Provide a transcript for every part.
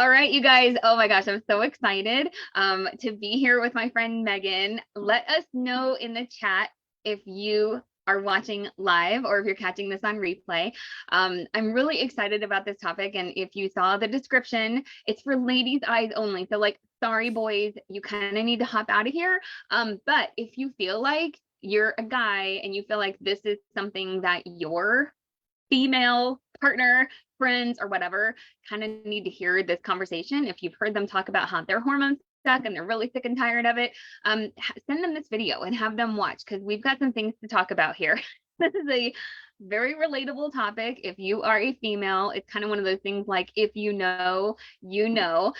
All right, you guys. Oh my gosh, I'm so excited to be here with my friend Megan. Let us know in the chat if you are watching live or if you're catching this on replay. I'm really excited about this topic. And if you saw the description, it's for ladies' eyes only. So like, sorry, boys, you kind of need to hop out of here. But if you feel like you're a guy and you feel like this is something that your female partner, friends, or whatever kind of need to hear this conversation, if you've heard them talk about how their hormones stuck and they're really sick and tired of it, send them this video and have them watch, because we've got some things to talk about here. This is a very relatable topic. If you are a female, it's kind of one of those things like, if you know, you know.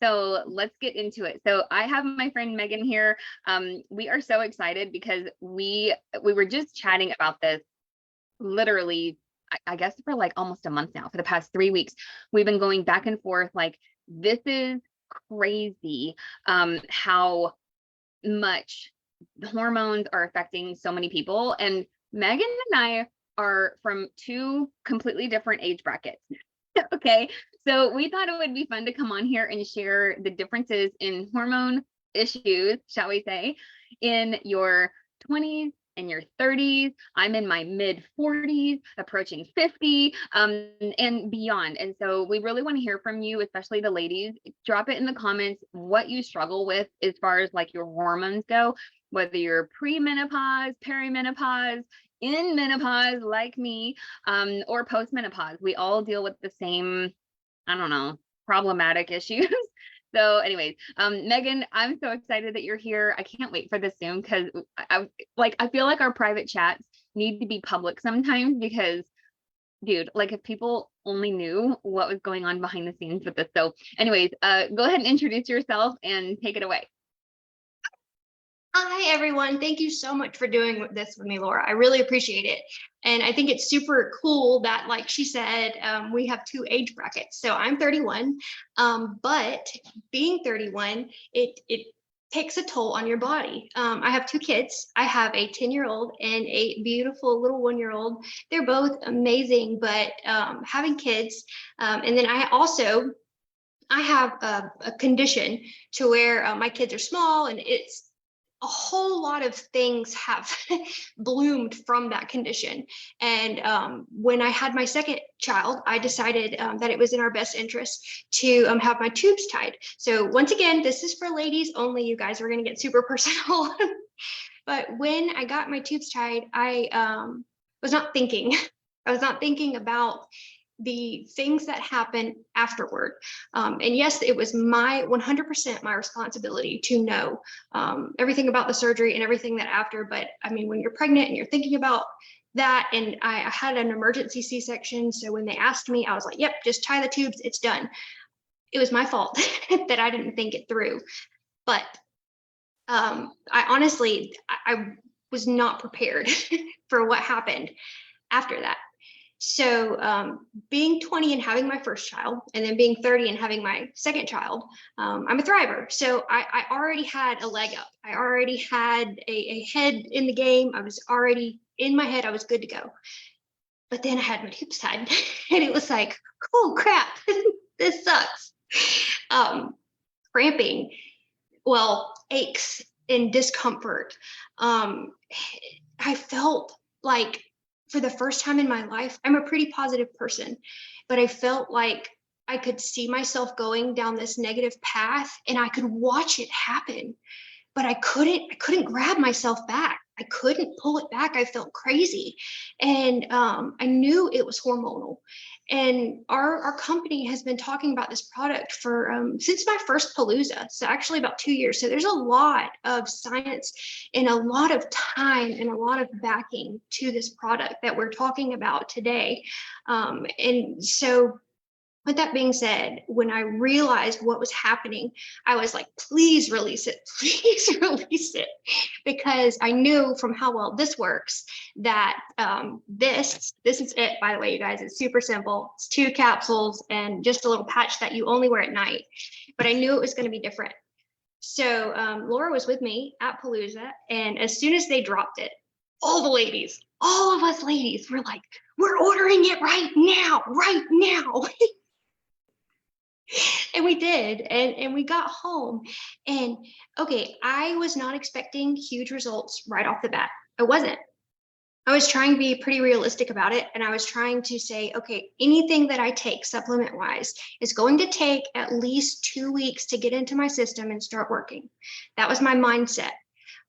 So let's get into it. So I have my friend Megan here. We are so excited because we were just chatting about this literally, I guess for like almost a month now. For the past 3 weeks, we've been going back and forth like, this is crazy how much the hormones are affecting so many people. And Megan and I are from two completely different age brackets. Okay, so we thought it would be fun to come on here and share the differences in hormone issues, shall we say, in your 20s and your 30s. I'm in my mid 40s, approaching 50, and beyond. And so we really want to hear from you, especially the ladies. Drop it in the comments what you struggle with as far as like your hormones go, whether you're pre-menopause, perimenopause, in menopause like me, or post-menopause. We all deal with the same, I don't know, problematic issues. So anyways, Megan, I'm so excited that you're here. I can't wait for this Zoom, because I feel like our private chats need to be public sometimes, because dude, like if people only knew what was going on behind the scenes with this. So anyways, go ahead and introduce yourself and take it away. Hi, everyone. Thank you so much for doing this with me, Laura. I really appreciate it. And I think it's super cool that, like she said, we have two age brackets. So I'm 31, but being 31, it takes a toll on your body. I have two kids. I have a 10-year-old and a beautiful little 1-year-old. They're both amazing, but having kids, and then I have a condition to where my kids are small, and it's a whole lot of things have bloomed from that condition. And when I had my second child, I decided that it was in our best interest to have my tubes tied. So once again, this is for ladies only. You guys are going to get super personal. But when I got my tubes tied, I was not thinking. I was not thinking about the things that happen afterward. And yes, it was 100% my responsibility to know everything about the surgery and everything that after. But I mean, when you're pregnant and you're thinking about that, and I had an emergency C-section. So when they asked me, I was like, yep, just tie the tubes, it's done. It was my fault that I didn't think it through. But I honestly, I was not prepared for what happened after that. So being 20 and having my first child, and then being 30 and having my second child, I'm a thriver. So I already had a leg up. I already had a head in the game. I was already in my head. I was good to go. But then I had my tubes tied, and it was like, oh crap, this sucks. Cramping, well, aches and discomfort. I felt like, for the first time in my life, I'm a pretty positive person, but I felt like I could see myself going down this negative path, and I could watch it happen, but I couldn't grab myself back. I couldn't pull it back. I felt crazy. And I knew it was hormonal. And our company has been talking about this product for since my first Palooza, so actually about 2 years. So there's a lot of science and a lot of time and a lot of backing to this product that we're talking about today. And so with that being said, when I realized what was happening, I was like, please release it, please release it. Because I knew from how well this works that this is it, by the way, you guys. It's super simple. It's 2 capsules and just a little patch that you only wear at night. But I knew it was going to be different. So Laura was with me at Palooza, and as soon as they dropped it, all the ladies, all of us ladies were like, we're ordering it right now, right now. we did. And we got home. And okay, I was not expecting huge results right off the bat. I wasn't. I was trying to be pretty realistic about it. And I was trying to say, okay, anything that I take supplement wise is going to take at least 2 weeks to get into my system and start working. That was my mindset.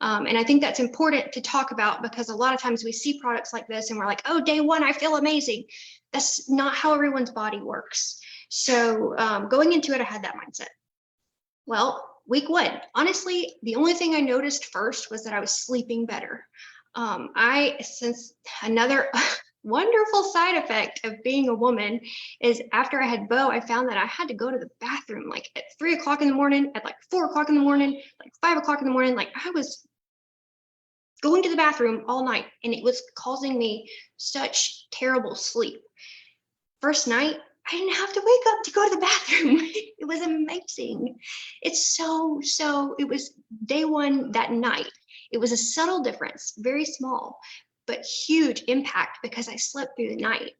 And I think that's important to talk about, because a lot of times we see products like this and we're like, oh, day one, I feel amazing. That's not how everyone's body works. So going into it, I had that mindset. Well, week one, honestly, the only thing I noticed first was that I was sleeping better. Since another wonderful side effect of being a woman is after I had Bo, I found that I had to go to the bathroom like at 3 o'clock in the morning, at like 4 o'clock in the morning, like 5 o'clock in the morning. Like I was going to the bathroom all night, and it was causing me such terrible sleep. First night, I didn't have to wake up to go to the bathroom. It was amazing. It's it was day one that night. It was a subtle difference, very small, but huge impact because I slept through the night.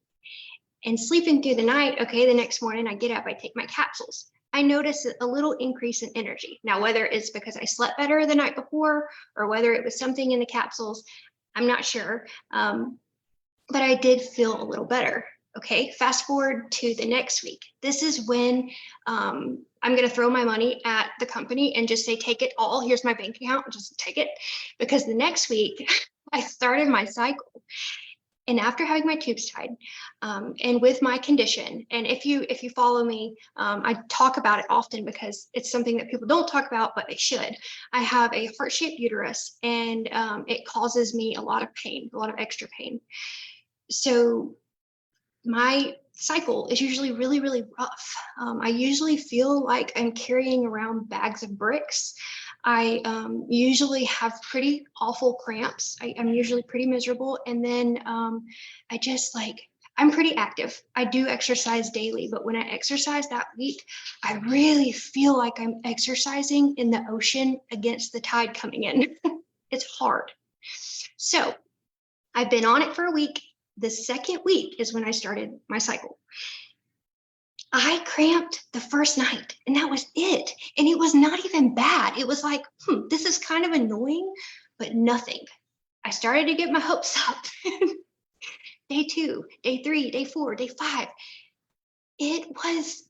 And sleeping through the night, okay, the next morning I get up, I take my capsules. I notice a little increase in energy. Now, whether it's because I slept better the night before or whether it was something in the capsules, I'm not sure. But I did feel a little better. Okay, fast forward to the next week. This is when I'm going to throw my money at the company and just say, take it all. Here's my bank account. Just take it. Because the next week I started my cycle. And after having my tubes tied, and with my condition, and if you follow me, I talk about it often because it's something that people don't talk about, but they should. I have a heart-shaped uterus, and it causes me a lot of pain, a lot of extra pain. So my cycle is usually really, really rough. I usually feel like I'm carrying around bags of bricks. I usually have pretty awful cramps. I'm usually pretty miserable. And then I just I'm pretty active. I do exercise daily, but when I exercise that week, I really feel like I'm exercising in the ocean against the tide coming in. It's hard. So I've been on it for a week. The second week is when I started my cycle. I cramped the first night, and that was it. And it was not even bad. It was like, this is kind of annoying, but nothing. I started to get my hopes up. Day 2, day 3, day 4, day 5. It was,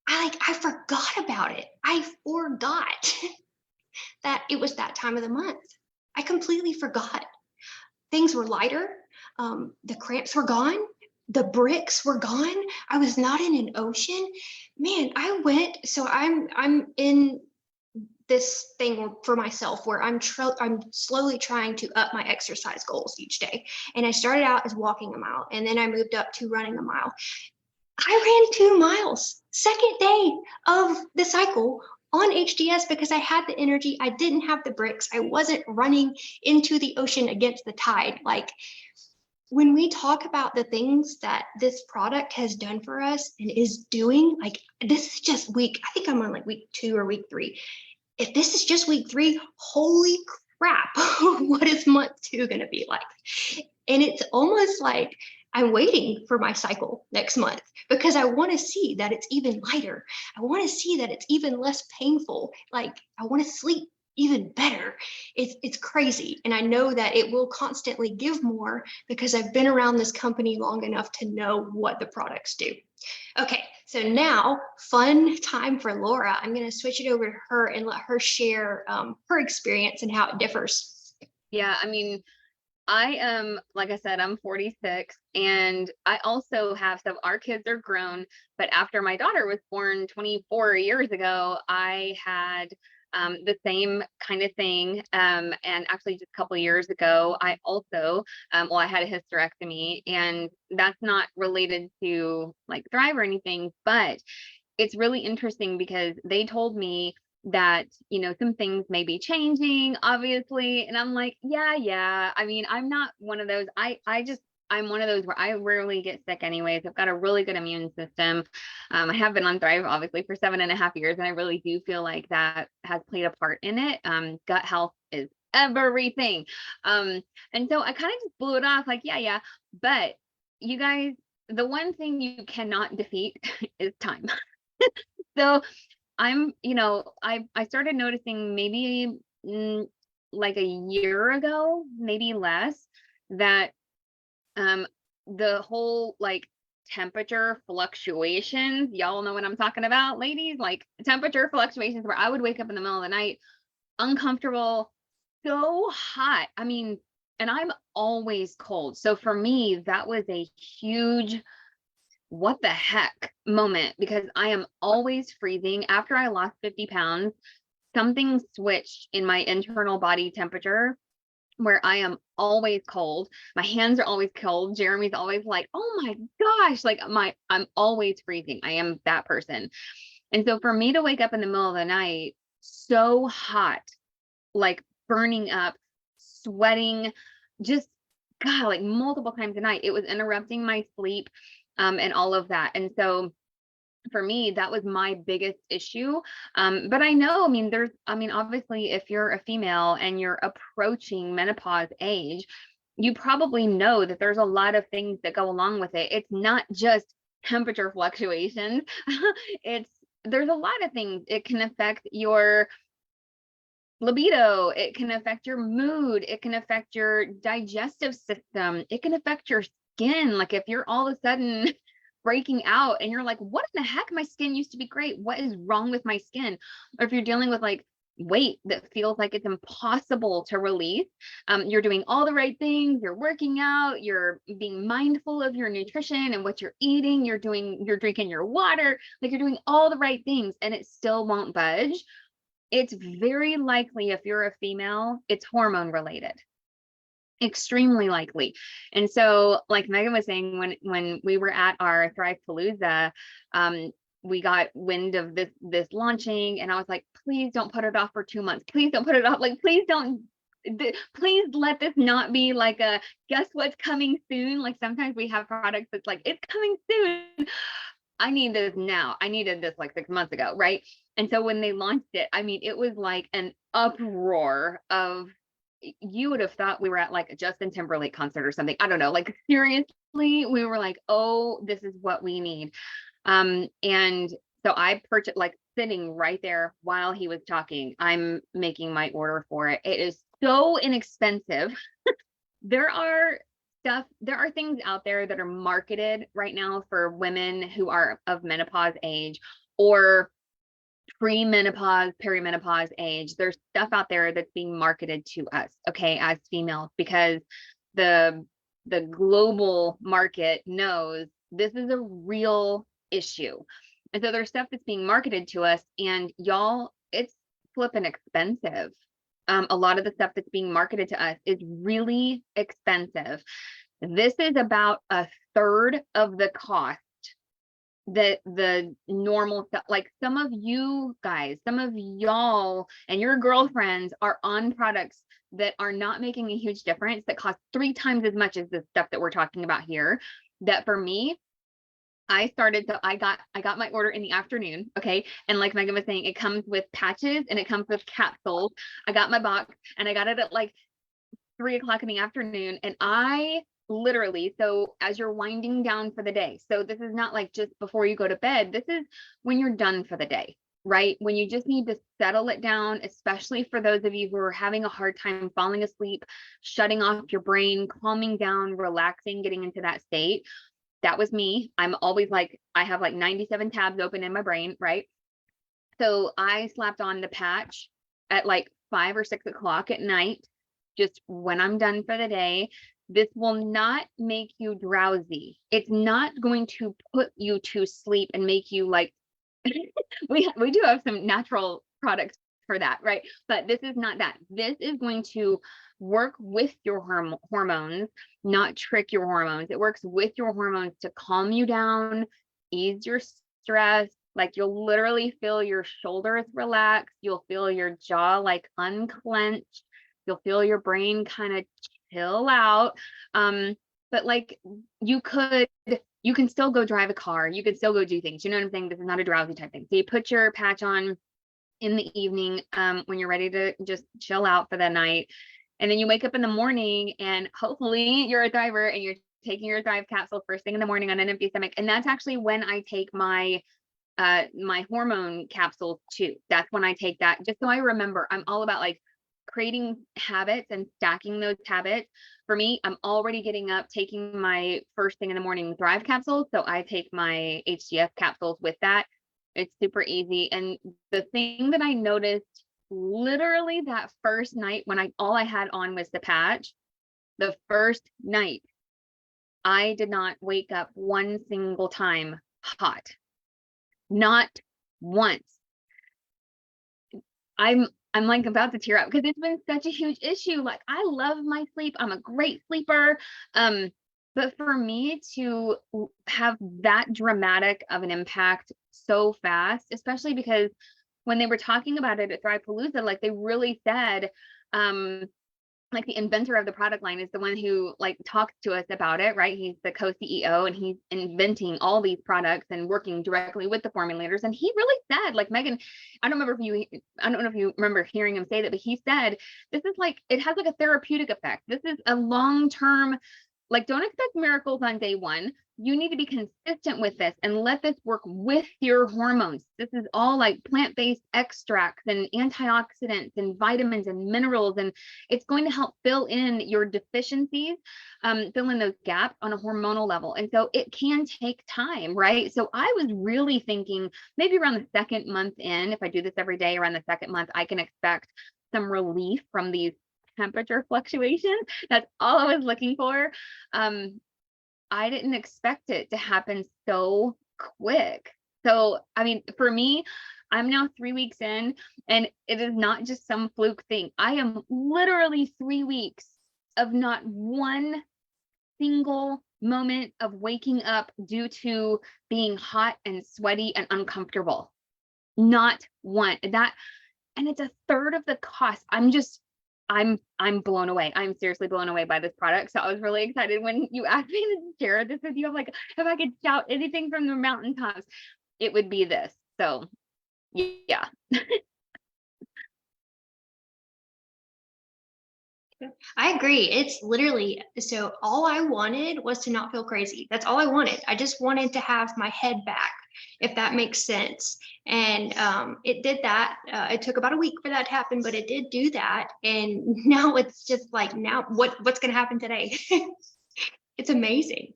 I forgot about it. I forgot that it was that time of the month. I completely forgot. Things were lighter. The cramps were gone. The bricks were gone. I was not in an ocean. Man, I went, so I'm in this thing for myself where I'm slowly trying to up my exercise goals each day. And I started out as walking a mile, and then I moved up to running a mile. I ran 2 miles, second day of the cycle on HDS because I had the energy. I didn't have the bricks. I wasn't running into the ocean against the tide. Like, when we talk about the things that this product has done for us and is doing, like this is just I think I'm on like week 2 or week 3. If this is just week 3, holy crap, what is month 2 going to be like? And it's almost like I'm waiting for my cycle next month because I want to see that it's even lighter. I want to see that it's even less painful. Like I want to sleep even better. It's crazy. And I know that it will constantly give more because I've been around this company long enough to know what the products do. Okay, so now fun time for Laura. I'm going to switch it over to her and let her share her experience and how it differs. Yeah, I mean, I am, like I said, I'm 46, and I also have, so our kids are grown, but after my daughter was born 24 years ago, I had the same kind of thing. And actually just a couple of years ago, I also, I had a hysterectomy, and that's not related to like Thrive or anything, but it's really interesting because they told me that, some things may be changing, obviously. And I'm like, yeah. I mean, I'm not one of those. I'm one of those where I rarely get sick anyways. I've got a really good immune system. I have been on Thrive obviously for 7.5 years, and I really do feel like that has played a part in it. Gut health is everything. And so I kind of just blew it off like, yeah. But you guys, the one thing you cannot defeat is time. So I'm, I started noticing maybe like a year ago, maybe less, that um the whole like temperature fluctuations, y'all know what I'm talking about, ladies, like temperature fluctuations where I would wake up in the middle of the night uncomfortable, so hot. I mean, and I'm always cold. So for me, that was a huge what the heck moment because I am always freezing. After I lost 50 pounds, something switched in my internal body temperature where I am always cold. My hands are always cold. Jeremy's always like, "Oh my gosh, like I'm always freezing." I am that person. And so for me to wake up in the middle of the night so hot, like burning up, sweating, just God, like multiple times a night, it was interrupting my sleep, and all of that. And so for me, that was my biggest issue. But I know, I mean, obviously, if you're a female and you're approaching menopause age, you probably know that there's a lot of things that go along with it. It's not just temperature fluctuations. There's a lot of things. It can affect your libido, it can affect your mood, it can affect your digestive system, it can affect your skin. Like if you're all of a sudden breaking out and you're like, what in the heck? My skin used to be great. What is wrong with my skin? Or if you're dealing with like weight that feels like it's impossible to release, you're doing all the right things, you're working out, you're being mindful of your nutrition and what you're eating, you're drinking your water, like you're doing all the right things and it still won't budge. It's very likely if you're a female, it's hormone related. Extremely likely. And so, like Megan was saying, when we were at our Thrive Palooza, we got wind of this launching, and I was like, please don't put it off for 2 months. Please don't put it off. Like, please don't. Please let this not be like a guess what's coming soon. Like sometimes we have products that's like it's coming soon. I need this now. I needed this like 6 months ago, right? And so when they launched it, I mean, it was like an uproar of, you would have thought we were at like a Justin Timberlake concert or something. I don't know. Like seriously, we were like, oh, this is what we need. And so I purchased, like sitting right there while he was talking, I'm making my order for it. It is so inexpensive. There are things out there that are marketed right now for women who are of menopause age or pre-menopause, perimenopause age. There's stuff out there that's being marketed to us, okay, as females, because the global market knows this is a real issue. And so there's stuff that's being marketed to us, and y'all, it's flipping expensive. A lot of the stuff that's being marketed to us is really expensive. This is about a third of the cost that the normal stuff, like some of you guys, some of y'all and your girlfriends are on products that are not making a huge difference, that cost 3 times as much as the stuff that we're talking about here. That for me, I got my order in the afternoon. Okay. And like Megan was saying, it comes with patches and it comes with capsules. I got my box and I got it at like 3 o'clock in the afternoon. And I literally, so as you're winding down for the day, so this is not like just before you go to bed, this is when you're done for the day, right? When you just need to settle it down, especially for those of you who are having a hard time falling asleep, shutting off your brain, calming down, relaxing, getting into that state. That was me. I'm always like, I have like 97 tabs open in my brain, right? So I slapped on the patch at like 5 or 6 o'clock at night, just when I'm done for the day. This will not make you drowsy. It's not going to put you to sleep and make you like, we do have some natural products for that, right? But this is not that. This is going to work with your hormones, not trick your hormones. It works with your hormones to calm you down, ease your stress. Like you'll literally feel your shoulders relax. You'll feel your jaw like unclench. You'll feel your brain kind of chill out. But like you can still go drive a car. You can still go do things. You know what I'm saying? This is not a drowsy type thing. So you put your patch on in the evening, when you're ready to just chill out for the night. And then you wake up in the morning and hopefully you're a thriver and you're taking your Thrive capsule first thing in the morning on an empty stomach. And that's actually when I take my my hormone capsules too. That's when I take that, just so I remember. I'm all about like creating habits and stacking those habits. For me, I'm already getting up, taking my first thing in the morning Thrive capsules. So I take my HDS capsules with that. It's super easy. And the thing that I noticed literally that first night when all I had on was the patch, the first night, I did not wake up one single time hot. Not once. I'm like about to tear up because it's been such a huge issue. Like, I love my sleep. I'm a great sleeper. But for me to have that dramatic of an impact so fast, especially because when they were talking about it at Thrivepalooza, like they really said, like the inventor of the product line is the one who like talks to us about it, right? He's the co-CEO and he's inventing all these products and working directly with the formulators. And he really said, like, Megan, I don't know if you remember hearing him say that, but he said, this is like, it has like a therapeutic effect. This is a long-term, like, don't expect miracles on day one. You need to be consistent with this and let this work with your hormones. This is all like plant-based extracts and antioxidants and vitamins and minerals, and it's going to help fill in your deficiencies, fill in those gaps on a hormonal level. And so it can take time, right? So I was really thinking maybe around the second month in, if I do this every day, around the second month, I can expect some relief from these temperature fluctuations. That's all I was looking for. I didn't expect it to happen so quick. So, I mean, for me, I'm now 3 weeks in, and it is not just some fluke thing. I am literally 3 weeks of not one single moment of waking up due to being hot and sweaty and uncomfortable. Not one. And it's a third of the cost. I'm blown away. I'm seriously blown away by this product. So I was really excited when you asked me to share this with you. I'm like, if I could shout anything from the mountaintops, it would be this. So yeah. I agree. It's literally, so all I wanted was to not feel crazy. That's all I wanted. I just wanted to have my head back, if that makes sense. And it did that. It took about a week for that to happen, but it did do that. And now it's just like, now what's going to happen today? It's amazing.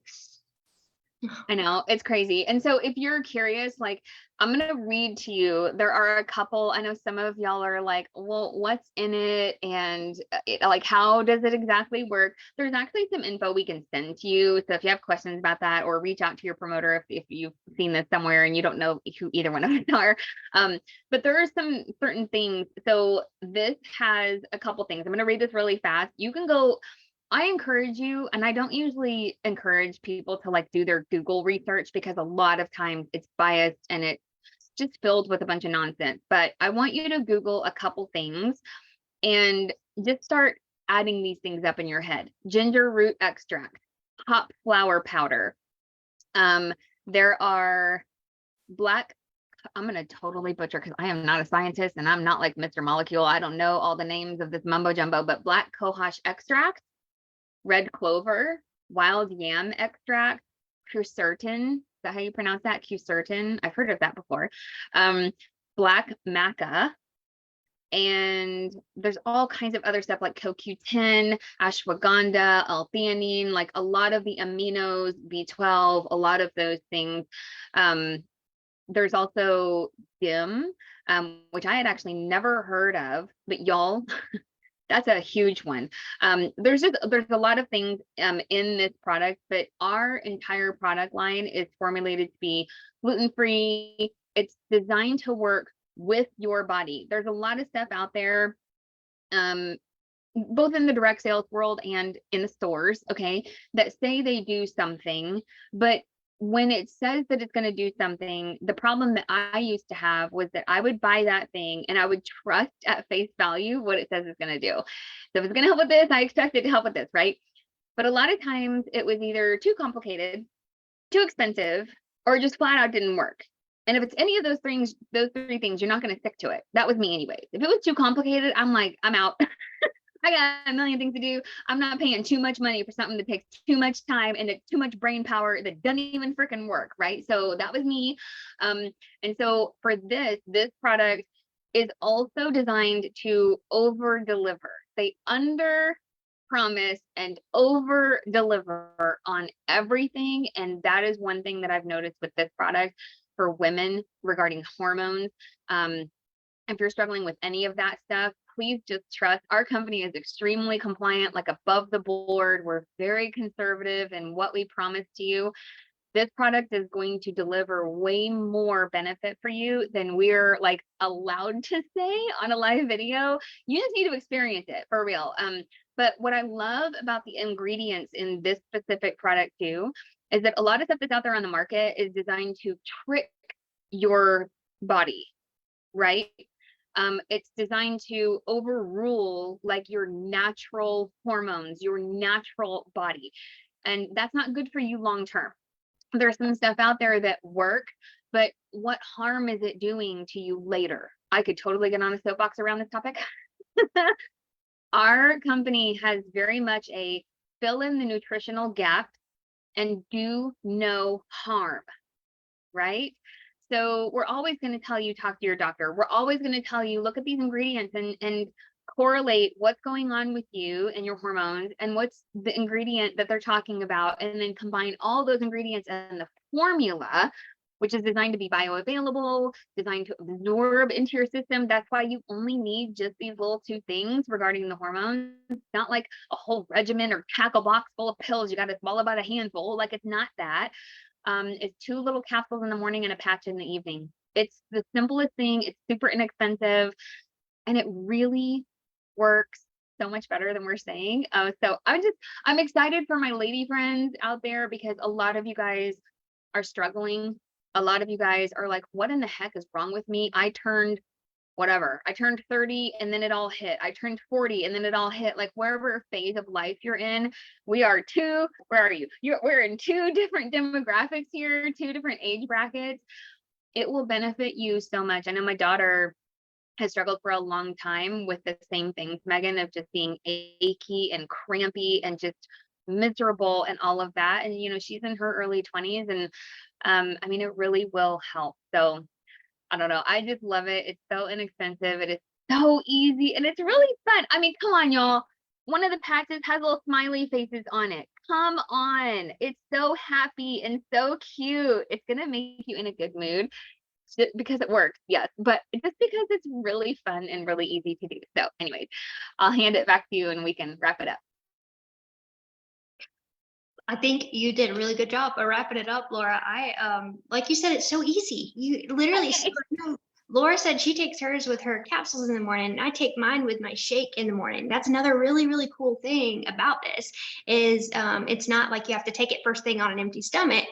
I know, it's crazy. And so if you're curious, like, I'm going to read to you. There are a couple, I know some of y'all are like, well, what's in it? And like, how does it exactly work? There's actually some info we can send to you. So if you have questions about that, or reach out to your promoter if you've seen this somewhere and you don't know who either one of us are. But there are some certain things. So this has a couple things. I'm going to read this really fast. You can go, I encourage you, and I don't usually encourage people to like do their Google research because a lot of times it's biased and it's just filled with a bunch of nonsense. But I want you to Google a couple things and just start adding these things up in your head. Ginger root extract, hop flower powder. There are I'm going to totally butcher because I am not a scientist and I'm not like Mr. Molecule. I don't know all the names of this mumbo jumbo, but black cohosh extract, red clover, wild yam extract, quercetin. Is that how you pronounce that? Quercetin. I've heard of that before. Black maca. And there's all kinds of other stuff like CoQ10, ashwagandha, L-theanine, like a lot of the aminos, B12, a lot of those things. There's also DIM, which I had actually never heard of, but y'all, that's a huge one. There's a lot of things in this product, but our entire product line is formulated to be gluten-free. It's designed to work with your body. There's a lot of stuff out there, both in the direct sales world and in the stores, okay, that say they do something, but when it says that it's going to do something, the problem that I used to have was that I would buy that thing and I would trust at face value what it says it's going to do. So if it's going to help with this, I expect it to help with this, right? But a lot of times it was either too complicated, too expensive, or just flat out didn't work. And if it's any of those three things, you're not going to stick to it. That was me anyways. If it was too complicated, I'm like, I'm out. I got a million things to do. I'm not paying too much money for something that takes too much time and too much brain power that doesn't even freaking work, right? So that was me. And so for this product is also designed to over deliver. They under promise and over deliver on everything. And that is one thing that I've noticed with this product for women regarding hormones. If you're struggling with any of that stuff, please just trust our company is extremely compliant, like above the board. We're very conservative in what we promise to you. This product is going to deliver way more benefit for you than we're like allowed to say on a live video. You just need to experience it for real. But what I love about the ingredients in this specific product too, is that a lot of stuff that's out there on the market is designed to trick your body, right? It's designed to overrule like your natural hormones, your natural body. And that's not good for you long term. There's some stuff out there that work, but what harm is it doing to you later? I could totally get on a soapbox around this topic. Our company has very much a fill in the nutritional gap and do no harm, right? So we're always going to tell you, talk to your doctor. We're always going to tell you, look at these ingredients and correlate what's going on with you and your hormones and what's the ingredient that they're talking about, and then combine all those ingredients and the formula, which is designed to be bioavailable, designed to absorb into your system. That's why you only need just these little two things regarding the hormones. It's not like a whole regimen or tackle box full of pills. You got to swallow about a handful. Like, it's not that. It's 2 little capsules in the morning and a patch in the evening. It's the simplest thing. It's super inexpensive, and it really works so much better than we're saying. So I'm excited for my lady friends out there, because a lot of you guys are struggling. A lot of you guys are like, what in the heck is wrong with me? I turned 30 and then it all hit. I turned 40 and then it all hit. Like, wherever phase of life you're in, where are you? We're in 2 different demographics here, 2 different age brackets. It will benefit you so much. I know my daughter has struggled for a long time with the same things, Megan, of just being achy and crampy and just miserable and all of that. And, she's in her early 20s, and I mean, it really will help. So I don't know. I just love it. It's so inexpensive. It is so easy, and it's really fun. I mean, come on, y'all. One of the patches has little smiley faces on it. Come on. It's so happy and so cute. It's going to make you in a good mood because it works. Yes. But just because it's really fun and really easy to do. So anyways, I'll hand it back to you and we can wrap it up. I think you did a really good job of wrapping it up, Laura. Like you said, it's so easy. You literally, Laura said she takes hers with her capsules in the morning, and I take mine with my shake in the morning. That's another really, really cool thing about this is it's not like you have to take it first thing on an empty stomach.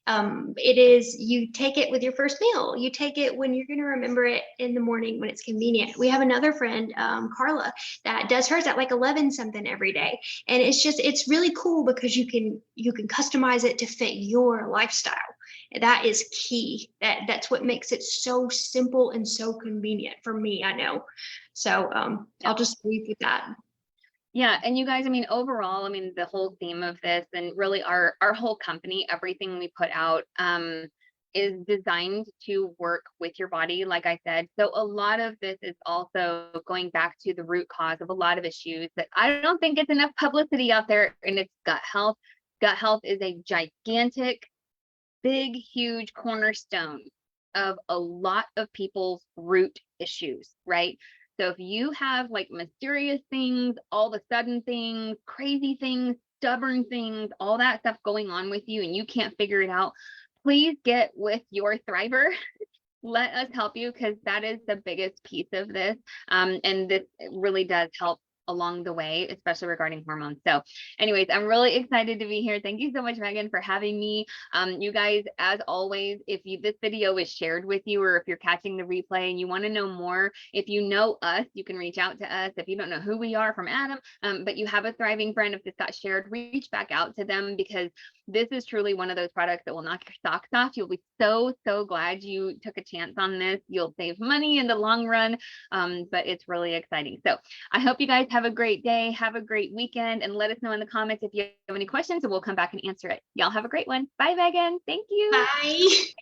It is, you take it with your first meal. You take it when you're going to remember it in the morning when it's convenient. We have another friend, Carla, that does hers at like 11 something every day. And it's really cool because you can customize it to fit your lifestyle. That is key. That's what makes it so simple and so convenient for me, I know. So I'll just leave with that. Yeah. And you guys, I mean, overall, I mean, the whole theme of this and really our whole company, everything we put out is designed to work with your body, like I said. So a lot of this is also going back to the root cause of a lot of issues that I don't think gets enough publicity out there, and it's gut health. Gut health is a gigantic, big, huge cornerstone of a lot of people's root issues, right? So if you have like mysterious things, all the sudden things, crazy things, stubborn things, all that stuff going on with you, and you can't figure it out, please get with your thriver. Let us help you, because that is the biggest piece of this. And this really does help along the way, especially regarding hormones. So anyways, I'm really excited to be here. Thank you so much, Megan, for having me. You guys, as always, if this video is shared with you, or if you're catching the replay and you want to know more, if you know us, you can reach out to us. If you don't know who we are from Adam, but you have a thriving friend, if this got shared, reach back out to them, because this is truly one of those products that will knock your socks off. You'll be so glad you took a chance on this. You'll save money in the long run, but it's really exciting. So I hope you guys have a great day, have a great weekend, and let us know in the comments if you have any questions, and we'll come back and answer it. Y'all have a great one. Bye, Megan. Thank you. Bye.